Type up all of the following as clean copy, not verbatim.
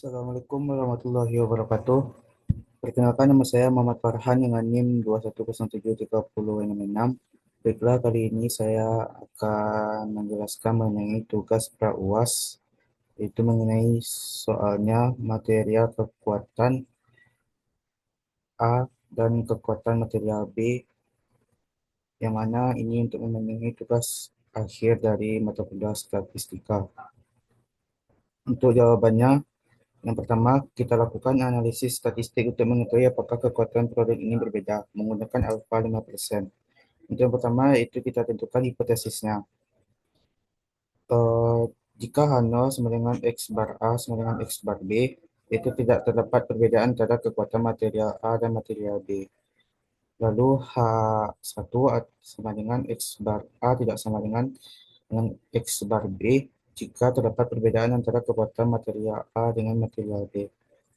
Assalamualaikum warahmatullahi wabarakatuh. Perkenalkan, nama saya Muhammad Farhan dengan NIM 2107306. Baiklah, kali ini saya akan menjelaskan mengenai tugas pra-UAS, yaitu mengenai soalnya material kekuatan A dan kekuatan material B, yang mana ini untuk memenuhi tugas akhir dari mata kuliah statistika. Untuk jawabannya, yang pertama, kita lakukan analisis statistik untuk mengetahui apakah kekuatan produk ini berbeda menggunakan alfa 5%. Untuk yang pertama, itu kita tentukan hipotesisnya. Eh, Jika H0 sama dengan X bar A sama dengan X bar B, itu tidak terdapat perbedaan antara kekuatan material A dan material B. Lalu H1 sama dengan X bar A tidak sama dengan X bar B jika terdapat perbedaan antara kekuatan material A dengan material B.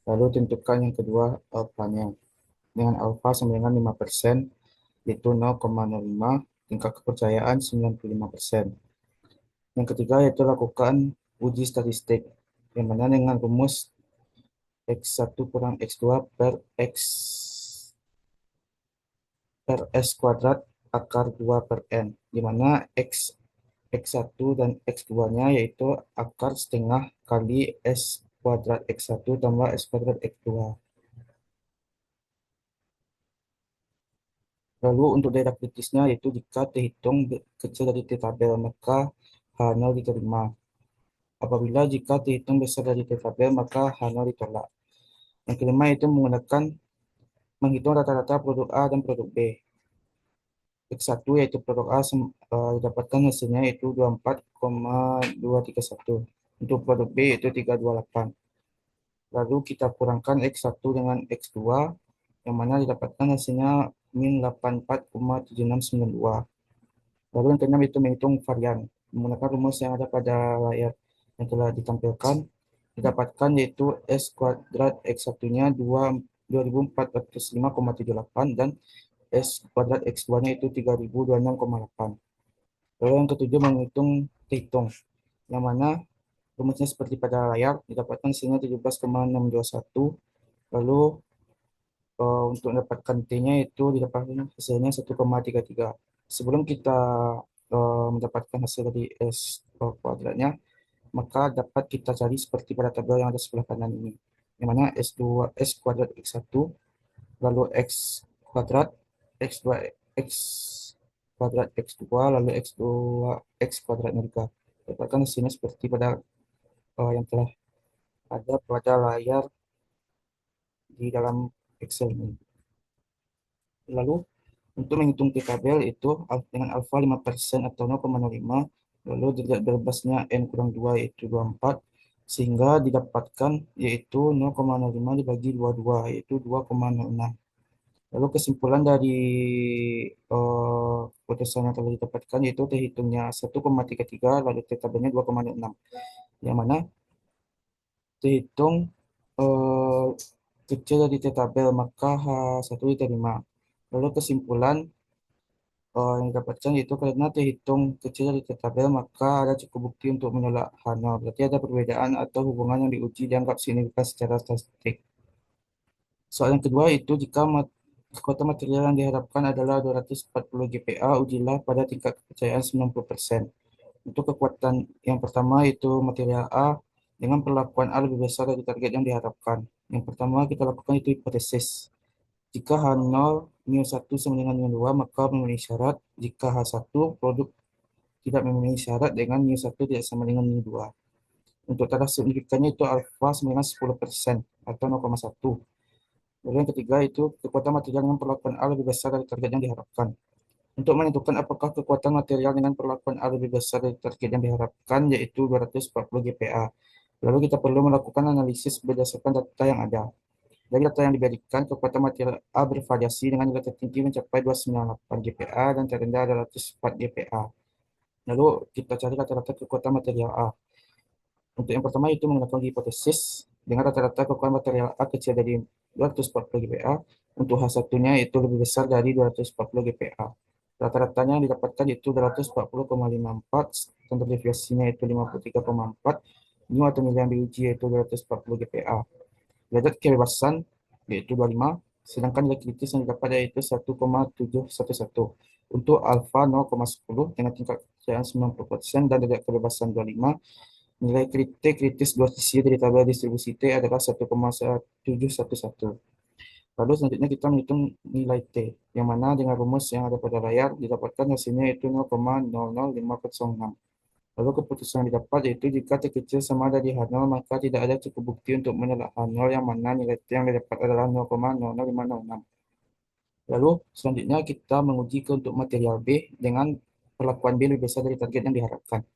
Lalu tentukan yang kedua alfanya. Dengan alfa sama dengan 5%, yaitu 0,05, tingkat kepercayaan 95%. Yang ketiga yaitu lakukan uji statistik, yang mana dengan rumus X1 kurang X2 per X per S kuadrat akar 2 per N, di mana X1 dan X2-nya yaitu akar setengah kali S kuadrat X1 tambah S kuadrat X2. Lalu untuk daerah kritisnya yaitu jika terhitung kecil dari T tabel, maka H0 diterima. Apabila jika terhitung besar dari T tabel, maka H0 ditolak. Yang kelima itu menghitung rata-rata produk A dan produk B. X1 yaitu produk A didapatkan hasilnya yaitu 24,231. Untuk produk B yaitu 328. Lalu kita kurangkan X1 dengan X2, yang mana didapatkan hasilnya min 84,7692. Lalu yang keenam itu menghitung varian. Menggunakan rumus yang ada pada layar yang telah ditampilkan, didapatkan yaitu S kuadrat X1-nya 2405,78 dan S kuadrat X2-nya itu 3026,8. Lalu yang ketujuh menghitung hitung, yang mana rumusnya seperti pada layar, didapatkan hasilnya 17,621. Lalu untuk mendapatkan T-nya itu didapatkan hasilnya 1,33. Sebelum kita mendapatkan hasil dari S kuadratnya, maka dapat kita cari seperti pada tabel yang ada sebelah kanan ini. Yang mana S kuadrat X1, lalu X kuadrat, X2, X kuadrat X2, lalu X2, X kuadratnya juga. Dapatkan hasilnya seperti pada yang telah ada pada layar di dalam Excel ini. Lalu untuk menghitung T tabel itu dengan alfa 5% atau 0,05, lalu derajat bebasnya N kurang 2 yaitu 24, sehingga didapatkan yaitu 0,05 dibagi 22 yaitu 2,06. Lalu kesimpulan dari putusan yang telah didapatkan yaitu terhitungnya 1,33 lalu T tabelnya 2,06, yang mana terhitung eh, kecil dari T tabel maka H1 diterima. Lalu kesimpulan yang didapatkan yaitu karena terhitung kecil dari tabel maka ada cukup bukti untuk menolak H0. Berarti ada perbedaan atau hubungan yang diuji dianggap signifikan secara statistik. Soal yang kedua itu jika kekuatan material yang diharapkan adalah 240 GPa, ujilah pada tingkat kepercayaan 90%. Untuk kekuatan yang pertama itu material A dengan perlakuan A lebih besar dari target yang diharapkan. Yang pertama kita lakukan itu hipotesis. Jika H0 mu1 sama dengan mu2 maka memenuhi syarat. Jika H1 produk tidak memenuhi syarat dengan mu1 tidak sama dengan mu2. Untuk taraf signifikannya itu alfa sama dengan 10% atau 0,1. Lalu yang ketiga itu kekuatan material dengan perlakuan A lebih besar dari target yang diharapkan. Untuk menentukan apakah kekuatan material dengan perlakuan A lebih besar dari target yang diharapkan yaitu 240 GPa. Lalu kita perlu melakukan analisis berdasarkan data yang ada. Dari data yang diberikan, kekuatan material A bervariasi dengan nilai tertinggi mencapai 298 GPa dan terendah 204 GPa. Lalu kita cari rata-rata kekuatan material A. Untuk yang pertama itu menggunakan hipotesis dengan rata-rata kekuatan material A kecil dari 240 GPa. Untuk H1-nya itu lebih besar dari 240 GPa. Rata-ratanya yang didapatkan itu 240,54, standar deviasinya itu 53,4, Mu atau nilai yang diuji yaitu 240 GPa. Derajat kebebasan yaitu 25, sedangkan nilai kritis yang didapat yaitu 1,711. Untuk alfa 0,10 dengan tingkat kepercayaan 90% dan derajat kebebasan 25, nilai kritis dua sisi dari tabel distribusi T adalah 1,711. Lalu selanjutnya kita menghitung nilai T, yang mana dengan rumus yang ada pada layar didapatkan hasilnya yaitu 0,00506. Lalu keputusan yang didapat yaitu jika T kecil sama ada di H0, maka tidak ada cukup bukti untuk menolak H0 yang mana nilai T yang didapat adalah 0,00506. Lalu selanjutnya kita menguji ke untuk material B dengan perlakuan B lebih besar dari target yang diharapkan.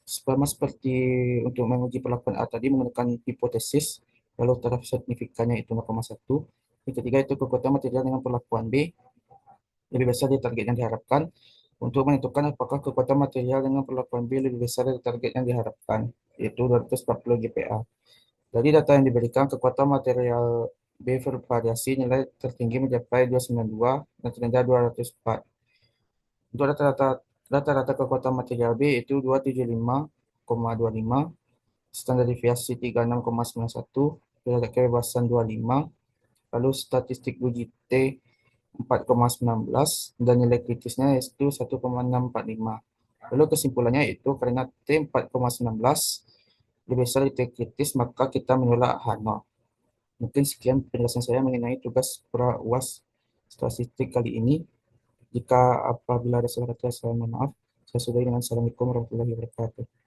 Sama seperti untuk menguji perlakuan A tadi menggunakan hipotesis, lalu taraf signifikannya itu 0,1. Yang ketiga itu kekuatan material dengan perlakuan B lebih besar dari target yang diharapkan untuk menentukan apakah kekuatan material dengan perlakuan B lebih besar dari target yang diharapkan, yaitu 240 GPa. Dari data yang diberikan, kekuatan material B bervariasi, nilai tertinggi mencapai 292 dan terendah 204. Untuk rata-rata kekuatan material B itu 275,25, standar deviasi 36,91, derajat kebebasan 25, lalu statistik uji T 4,19 dan nilai kritisnya yaitu 1,645. Lalu kesimpulannya itu karena T 4,19 lebih besar dari T kritis maka kita menolak H0. Mungkin sekian penjelasan saya mengenai tugas pra UAS statistik kali ini. Jika apabila ada salah kata saya mohon maaf. Saya sudahi dengan Assalamualaikum warahmatullahi wabarakatuh.